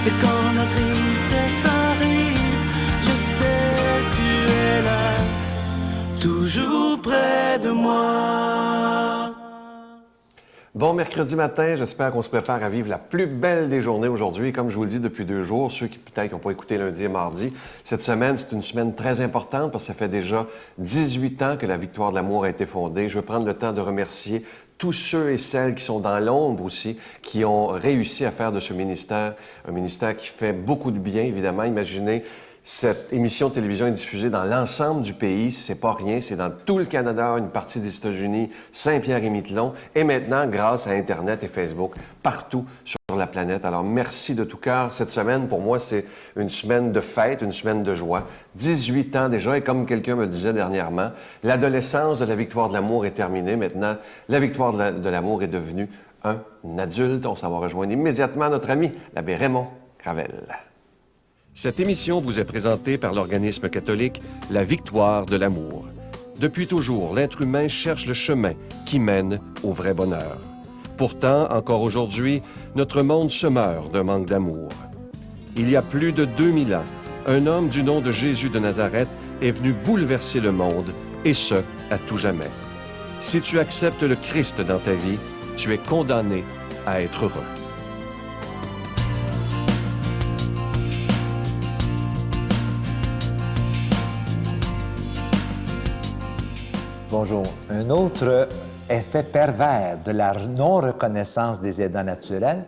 Et quand la tristesse arrive, je sais tu es là, toujours près de moi. Bon mercredi matin, j'espère qu'on se prépare à vivre la plus belle des journées aujourd'hui. Comme je vous le dis depuis 2 jours, ceux qui peut-être n'ont pas écouté lundi et mardi, cette semaine, c'est une semaine très importante parce que ça fait déjà 18 ans que la Victoire de l'amour a été fondée. Je veux prendre le temps de remercier tous ceux et celles qui sont dans l'ombre aussi, qui ont réussi à faire de ce ministère un ministère qui fait beaucoup de bien, évidemment. Imaginez, cette émission de télévision est diffusée dans l'ensemble du pays, c'est pas rien, c'est dans tout le Canada, une partie des États-Unis, Saint-Pierre-et-Miquelon, et maintenant, grâce à Internet et Facebook, partout sur la planète. Alors, merci de tout cœur. Cette semaine, pour moi, c'est une semaine de fête, une semaine de joie. 18 ans déjà, et comme quelqu'un me disait dernièrement, l'adolescence de la Victoire de l'amour est terminée. Maintenant, la Victoire de l'amour est devenue un adulte. On s'en va rejoindre immédiatement notre ami, l'abbé Raymond Gravel. Cette émission vous est présentée par l'organisme catholique La Victoire de l'amour. Depuis toujours, l'être humain cherche le chemin qui mène au vrai bonheur. Pourtant, encore aujourd'hui, notre monde se meurt d'un manque d'amour. Il y a plus de 2000 ans, un homme du nom de Jésus de Nazareth est venu bouleverser le monde, et ce, à tout jamais. Si tu acceptes le Christ dans ta vie, tu es condamné à être heureux. Bonjour. Un autre effet pervers de la non-reconnaissance des aidants naturels,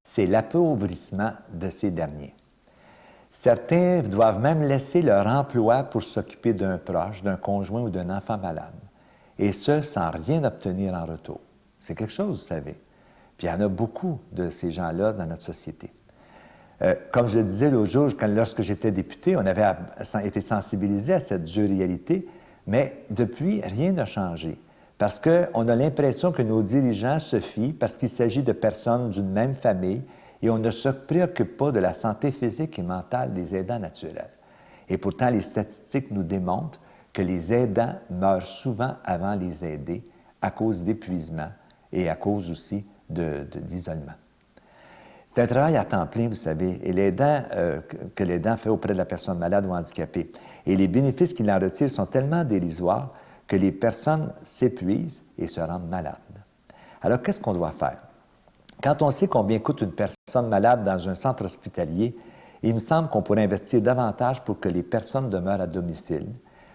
c'est l'appauvrissement de ces derniers. Certains doivent même laisser leur emploi pour s'occuper d'un proche, d'un conjoint ou d'un enfant malade, et ce, sans rien obtenir en retour. C'est quelque chose, vous savez. Puis il y en a beaucoup de ces gens-là dans notre société. Comme je le disais l'autre jour, lorsque j'étais député, on avait été sensibilisé à cette dure réalité. Mais depuis, rien n'a changé, parce qu'on a l'impression que nos dirigeants se fient parce qu'il s'agit de personnes d'une même famille et on ne se préoccupe pas de la santé physique et mentale des aidants naturels. Et pourtant, les statistiques nous démontrent que les aidants meurent souvent avant les aidés à cause d'épuisement et à cause aussi d'isolement. C'est un travail à temps plein, vous savez, et l'aidant que l'aidant fait auprès de la personne malade ou handicapée. Et les bénéfices qu'il en retire sont tellement dérisoires que les personnes s'épuisent et se rendent malades. Alors, qu'est-ce qu'on doit faire? Quand on sait combien coûte une personne malade dans un centre hospitalier, il me semble qu'on pourrait investir davantage pour que les personnes demeurent à domicile,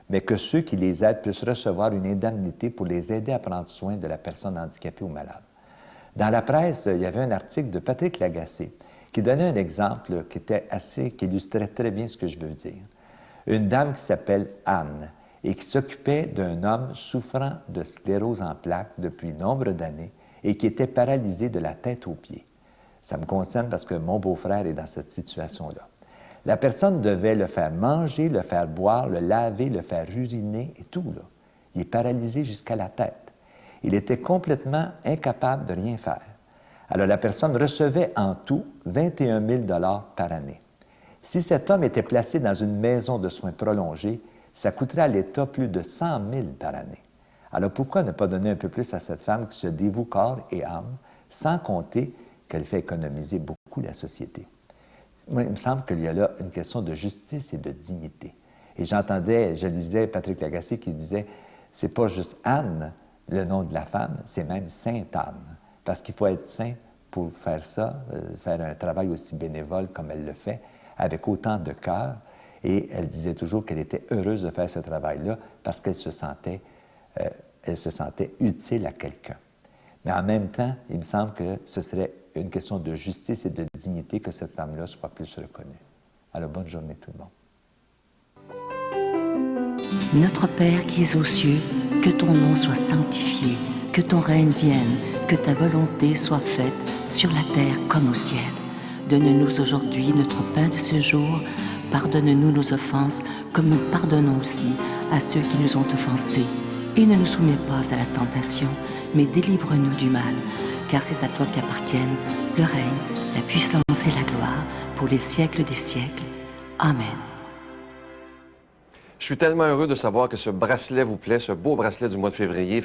mais que ceux qui les aident puissent recevoir une indemnité pour les aider à prendre soin de la personne handicapée ou malade. Dans la presse, il y avait un article de Patrick Lagacé qui donnait un exemple qui illustrait très bien ce que je veux dire. Une dame qui s'appelle Anne et qui s'occupait d'un homme souffrant de sclérose en plaques depuis nombre d'années et qui était paralysé de la tête aux pieds. Ça me concerne parce que mon beau-frère est dans cette situation-là. La personne devait le faire manger, le faire boire, le laver, le faire uriner et tout, là. Il est paralysé jusqu'à la tête. Il était complètement incapable de rien faire. Alors, la personne recevait en tout 21 000 $ par année. Si cet homme était placé dans une maison de soins prolongés, ça coûterait à l'État plus de 100 000 par année. Alors, pourquoi ne pas donner un peu plus à cette femme qui se dévoue corps et âme, sans compter qu'elle fait économiser beaucoup la société? Moi, il me semble qu'il y a là une question de justice et de dignité. Et je lisais Patrick Lagacé qui disait, c'est pas juste Anne, le nom de la femme, c'est même Sainte Anne. Parce qu'il faut être saint pour faire ça, faire un travail aussi bénévole comme elle le fait, avec autant de cœur. Et elle disait toujours qu'elle était heureuse de faire ce travail-là parce qu'elle se sentait utile à quelqu'un. Mais en même temps, il me semble que ce serait une question de justice et de dignité que cette femme-là soit plus reconnue. Alors, bonne journée tout le monde. Notre Père qui es aux cieux, que ton nom soit sanctifié, que ton règne vienne, que ta volonté soit faite sur la terre comme au ciel. Donne-nous aujourd'hui notre pain de ce jour. Pardonne-nous nos offenses, comme nous pardonnons aussi à ceux qui nous ont offensés. Et ne nous soumets pas à la tentation, mais délivre-nous du mal, car c'est à toi qu'appartiennent le règne, la puissance et la gloire, pour les siècles des siècles. Amen. Je suis tellement heureux de savoir que ce bracelet vous plaît, ce beau bracelet du mois de février,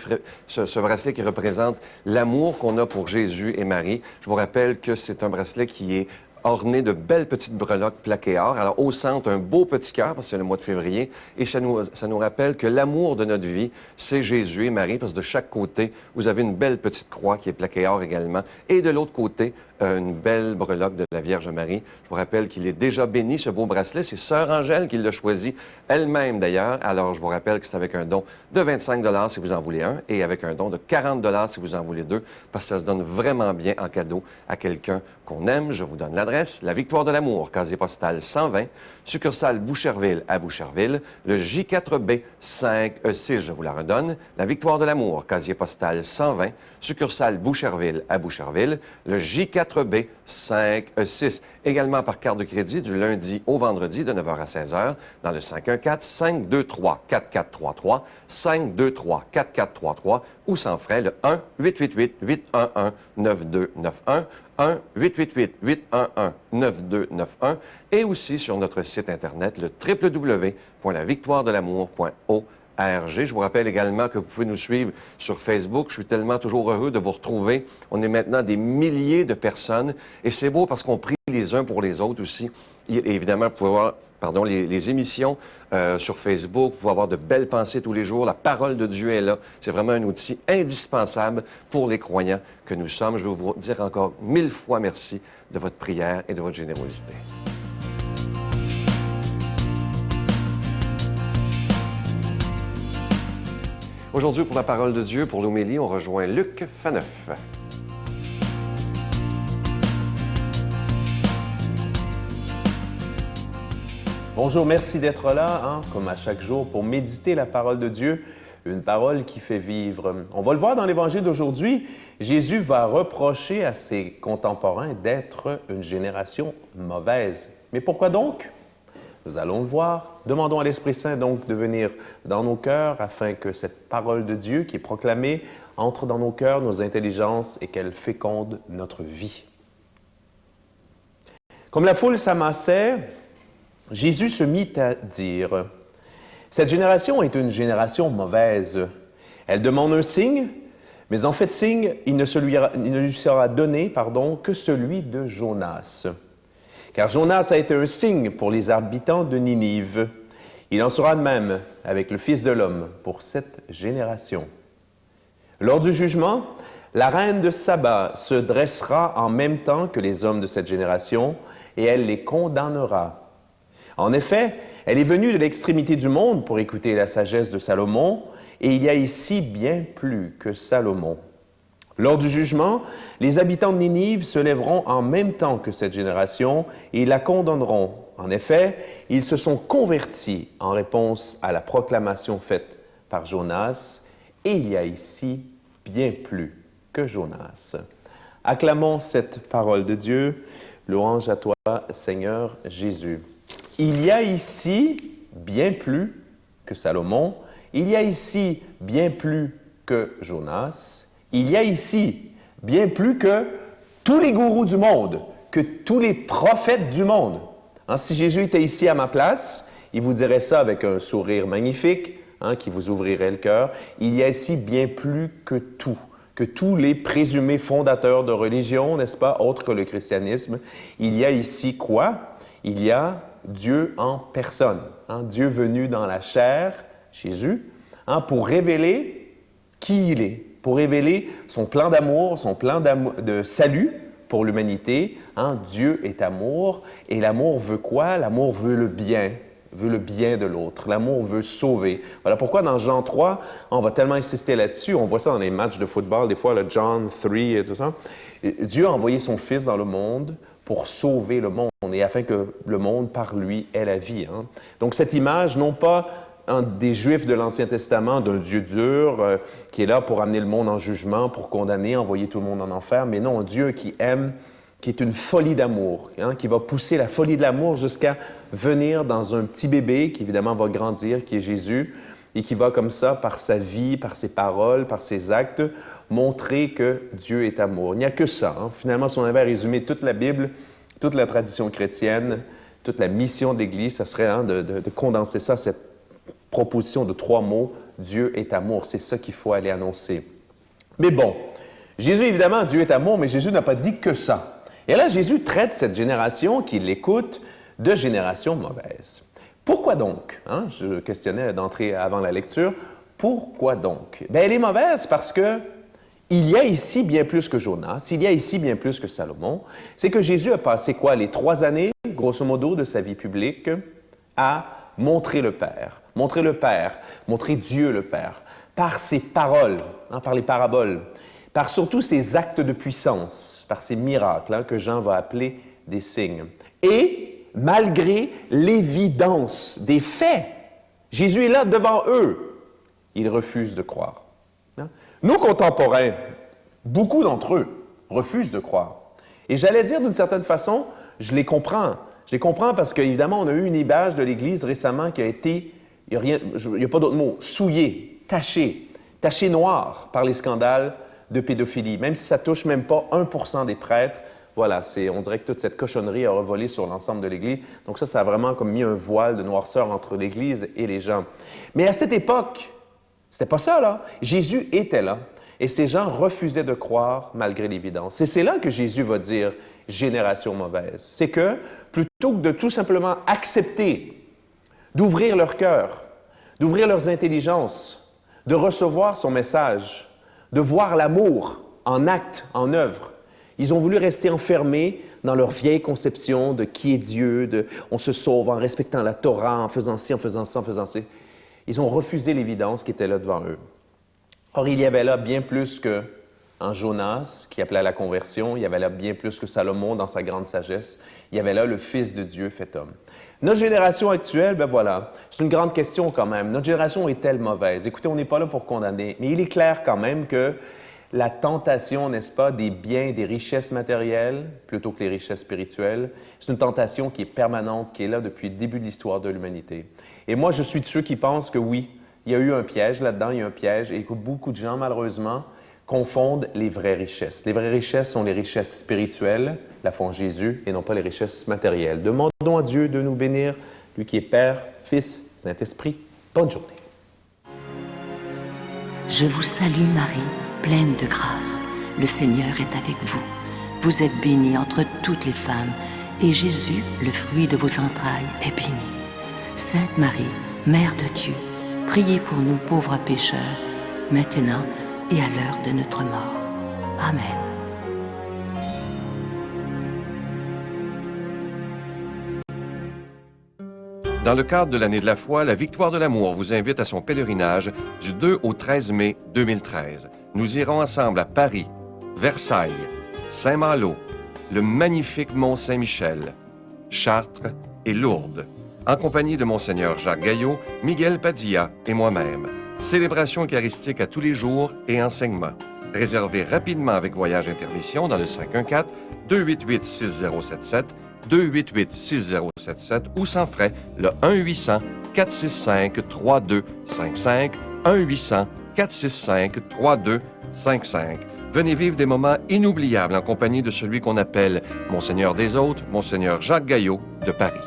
ce bracelet qui représente l'amour qu'on a pour Jésus et Marie. Je vous rappelle que c'est un bracelet qui est orné de belles petites breloques plaquées or. Alors, au centre, un beau petit cœur, parce que c'est le mois de février, et ça nous rappelle que l'amour de notre vie, c'est Jésus et Marie, parce que de chaque côté, vous avez une belle petite croix qui est plaquée or également, et de l'autre côté, une belle breloque de la Vierge Marie. Je vous rappelle qu'il est déjà béni, ce beau bracelet. C'est Sœur Angèle qui l'a choisi, elle-même d'ailleurs. Alors, je vous rappelle que c'est avec un don de 25 $ si vous en voulez un, et avec un don de 40 $ si vous en voulez deux, parce que ça se donne vraiment bien en cadeau à quelqu'un qu'on aime. Je vous donne l'adresse. La Victoire de l'Amour, casier postal 120, succursale Boucherville à Boucherville, le J4B 5E6, je vous la redonne. La Victoire de l'Amour, casier postal 120, succursale Boucherville à Boucherville, le J4B 5E6. Également par carte de crédit du lundi au vendredi de 9h à 16h dans le 514-523-4433, 523-4433 ou sans frais le 1-888-811-9291, 1-888-811-9291 et aussi sur notre site Internet, le www.lavictoiredelamour.org. Je vous rappelle également que vous pouvez nous suivre sur Facebook. Je suis tellement toujours heureux de vous retrouver. On est maintenant des milliers de personnes et c'est beau parce qu'on prie les uns pour les autres aussi. Évidemment, vous pouvez voir les émissions sur Facebook. Vous pouvez avoir de belles pensées tous les jours. La parole de Dieu est là. C'est vraiment un outil indispensable pour les croyants que nous sommes. Je veux vous dire encore 1000 fois merci de votre prière et de votre générosité. Aujourd'hui, pour la parole de Dieu, pour l'homélie, on rejoint Luc Faneuf. Bonjour, merci d'être là, comme à chaque jour, pour méditer la parole de Dieu, une parole qui fait vivre. On va le voir dans l'Évangile d'aujourd'hui, Jésus va reprocher à ses contemporains d'être une génération mauvaise. Mais pourquoi donc? Nous allons le voir. Demandons à l'Esprit Saint donc de venir dans nos cœurs afin que cette parole de Dieu qui est proclamée entre dans nos cœurs, nos intelligences et qu'elle féconde notre vie. Comme la foule s'amassait, Jésus se mit à dire « Cette génération est une génération mauvaise. Elle demande un signe, mais en fait signe, il ne lui sera donné que celui de Jonas. Car Jonas a été un signe pour les habitants de Ninive. Il en sera de même avec le Fils de l'homme pour cette génération. Lors du jugement, la reine de Saba se dressera en même temps que les hommes de cette génération et elle les condamnera. En effet, elle est venue de l'extrémité du monde pour écouter la sagesse de Salomon, et il y a ici bien plus que Salomon. Lors du jugement, les habitants de Ninive se lèveront en même temps que cette génération et la condamneront. En effet, ils se sont convertis en réponse à la proclamation faite par Jonas, et il y a ici bien plus que Jonas. Acclamons cette parole de Dieu. Louange à toi, Seigneur Jésus. Il y a ici bien plus que Salomon, il y a ici bien plus que Jonas, il y a ici bien plus que tous les gourous du monde, que tous les prophètes du monde. Si Jésus était ici à ma place, il vous dirait ça avec un sourire magnifique, qui vous ouvrirait le cœur. Il y a ici bien plus que tous les présumés fondateurs de religion, n'est-ce pas, autres que le christianisme. Il y a ici quoi? Il y a Dieu en personne, Dieu venu dans la chair, Jésus, pour révéler qui il est, pour révéler son plan d'amour, de salut pour l'humanité. Dieu est amour, et l'amour veut quoi? L'amour veut le bien de l'autre. L'amour veut sauver. Voilà pourquoi dans Jean 3, on va tellement insister là-dessus, on voit ça dans les matchs de football, des fois, le John 3 et tout ça. Dieu a envoyé son Fils dans le monde pour sauver le monde et afin que le monde, par lui, ait la vie. Donc, cette image, non pas des Juifs de l'Ancien Testament, d'un Dieu dur qui est là pour amener le monde en jugement, pour condamner, envoyer tout le monde en enfer, mais non, un Dieu qui aime, qui est une folie d'amour, qui va pousser la folie de l'amour jusqu'à venir dans un petit bébé qui, évidemment, va grandir, qui est Jésus, et qui va comme ça, par sa vie, par ses paroles, par ses actes, montrer que Dieu est amour. Il n'y a que ça. Finalement, si on avait à résumer toute la Bible, toute la tradition chrétienne, toute la mission de l'Église, ça serait de condenser ça, cette proposition de 3 mots, Dieu est amour. C'est ça qu'il faut aller annoncer. Mais bon, Jésus, évidemment, Dieu est amour, mais Jésus n'a pas dit que ça. Et là, Jésus traite cette génération qui l'écoute de génération mauvaise. Pourquoi donc? Hein? Je questionnais d'entrée avant la lecture. Pourquoi donc? Bien, elle est mauvaise parce que il y a ici bien plus que Jonas, il y a ici bien plus que Salomon. C'est que Jésus a passé quoi? Les 3 années, grosso modo, de sa vie publique à montrer le Père, montrer Dieu le Père, par ses paroles, hein, par les paraboles, par surtout ses actes de puissance, par ses miracles, hein, que Jean va appeler des signes. Et malgré l'évidence des faits, Jésus est là devant eux, ils refusent de croire. Hein? Nos contemporains, beaucoup d'entre eux, refusent de croire. Et j'allais dire d'une certaine façon, je les comprends. Je les comprends parce qu'évidemment, on a eu une image de l'Église récemment qui a été, il n'y a pas d'autre mot, souillée, tachée noire par les scandales de pédophilie. Même si ça touche même pas 1% des prêtres, voilà, on dirait que toute cette cochonnerie a revolé sur l'ensemble de l'Église. Donc ça a vraiment comme mis un voile de noirceur entre l'Église et les gens. Mais à cette époque, c'était pas ça, là. Jésus était là. Et ces gens refusaient de croire malgré l'évidence. Et c'est là que Jésus va dire « génération mauvaise ». C'est que, plutôt que de tout simplement accepter, d'ouvrir leur cœur, d'ouvrir leurs intelligences, de recevoir son message, de voir l'amour en acte, en œuvre, ils ont voulu rester enfermés dans leur vieille conception de qui est Dieu, de on se sauve en respectant la Torah, en faisant ci, en faisant ça, en faisant ci. Ils ont refusé l'évidence qui était là devant eux. Or, il y avait là bien plus qu'en Jonas, qui appelait à la conversion, il y avait là bien plus que Salomon dans sa grande sagesse, il y avait là le Fils de Dieu fait homme. Notre génération actuelle, ben voilà, c'est une grande question quand même. Notre génération est-elle mauvaise? Écoutez, on n'est pas là pour condamner, mais il est clair quand même que la tentation, n'est-ce pas, des biens, des richesses matérielles, plutôt que les richesses spirituelles, c'est une tentation qui est permanente, qui est là depuis le début de l'histoire de l'humanité. Et moi, je suis de ceux qui pensent que oui, il y a eu un piège là-dedans, il y a un piège, et que beaucoup de gens, malheureusement, confondent les vraies richesses. Les vraies richesses sont les richesses spirituelles, la font Jésus, et non pas les richesses matérielles. Demandons à Dieu de nous bénir, lui qui est Père, Fils, Saint-Esprit. Bonne journée. Je vous salue Marie, pleine de grâce. Le Seigneur est avec vous. Vous êtes bénie entre toutes les femmes, et Jésus, le fruit de vos entrailles, est béni. Sainte Marie, Mère de Dieu, priez pour nous pauvres pécheurs, maintenant et à l'heure de notre mort. Amen. Dans le cadre de l'année de la foi, la Victoire de l'amour vous invite à son pèlerinage du 2 au 13 mai 2013. Nous irons ensemble à Paris, Versailles, Saint-Malo, le magnifique Mont-Saint-Michel, Chartres et Lourdes, en compagnie de Monseigneur Jacques Gaillot, Miguel Padilla et moi-même. Célébration eucharistique à tous les jours et enseignement. Réservez rapidement avec Voyage Intermission dans le 514-288-6077, 288-6077 ou sans frais le 1-800-465-3255, 1-800-465-3255. Venez vivre des moments inoubliables en compagnie de celui qu'on appelle Monseigneur des Autres, Monseigneur Jacques Gaillot de Paris.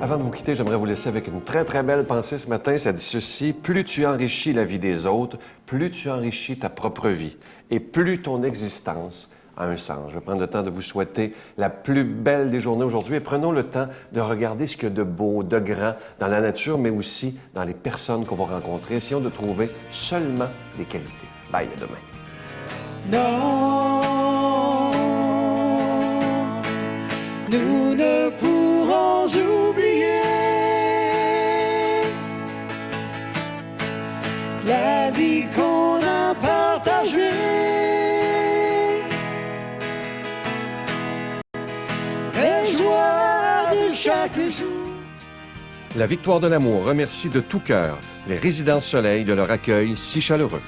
Avant de vous quitter, j'aimerais vous laisser avec une très, très belle pensée ce matin. Ça dit ceci: plus tu enrichis la vie des autres, plus tu enrichis ta propre vie et plus ton existence a un sens. Je vais prendre le temps de vous souhaiter la plus belle des journées aujourd'hui et prenons le temps de regarder ce qu'il y a de beau, de grand dans la nature, mais aussi dans les personnes qu'on va rencontrer. Essayons de trouver seulement des qualités. Bye, à demain. Non, nous ne pourrons oublier la vie qu'on a partagée. Les joies de chaque jour. La Victoire de l'amour remercie de tout cœur les Résidences Soleil de leur accueil si chaleureux.